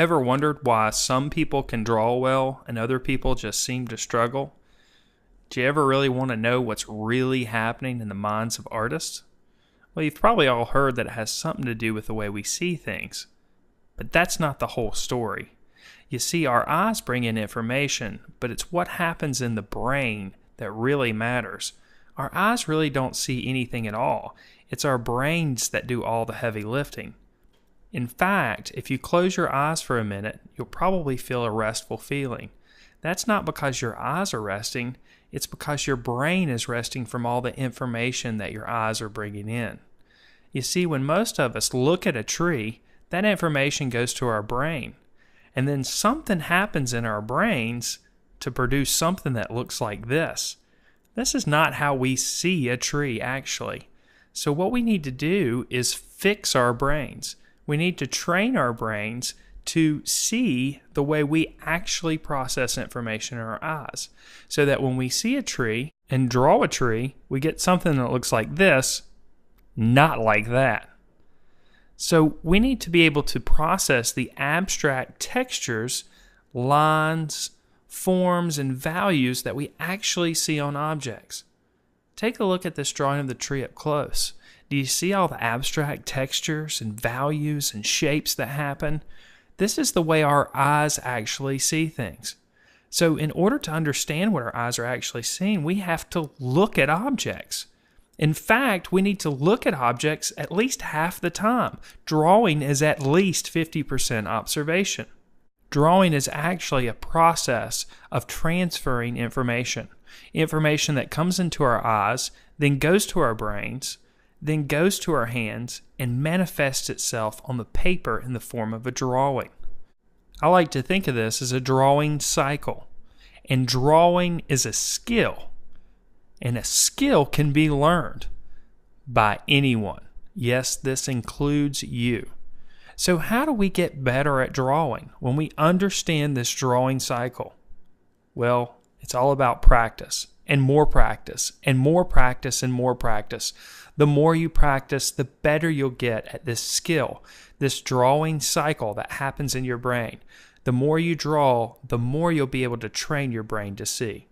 Ever wondered why some people can draw well and other people just seem to struggle? Do you ever really want to know what's really happening in the minds of artists? Well, you've probably all heard that it has something to do with the way we see things. But that's not the whole story. You see, our eyes bring in information, but it's what happens in the brain that really matters. Our eyes really don't see anything at all. It's our brains that do all the heavy lifting. In fact, if you close your eyes for a minute, you'll probably feel a restful feeling. That's not because your eyes are resting, it's because your brain is resting from all the information that your eyes are bringing in. You see, when most of us look at a tree, that information goes to our brain. And then something happens in our brains to produce something that looks like this. This is not how we see a tree, actually. So what we need to do is fix our brains. We need to train our brains to see the way we actually process information in our eyes, so that when we see a tree and draw a tree, we get something that looks like this, not like that. So we need to be able to process the abstract textures, lines, forms, and values that we actually see on objects. Take a look at this drawing of the tree up close. Do you see all the abstract textures and values and shapes that happen? This is the way our eyes actually see things. So in order to understand what our eyes are actually seeing, we have to look at objects. In fact, we need to look at objects at least half the time. Drawing is at least 50% observation. Drawing is actually a process of transferring information. Information that comes into our eyes, then goes to our brains, then goes to our hands, and manifests itself on the paper in the form of a drawing. I like to think of this as a drawing cycle. And drawing is a skill. And a skill can be learned by anyone. Yes, this includes you. So how do we get better at drawing when we understand this drawing cycle? Well, it's all about practice, and more practice, and more practice, and more practice. The more you practice, the better you'll get at this skill, this drawing cycle that happens in your brain. The more you draw, the more you'll be able to train your brain to see.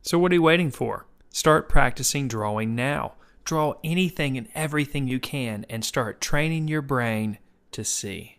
So what are you waiting for? Start practicing drawing now. Draw anything and everything you can and start training your brain to see.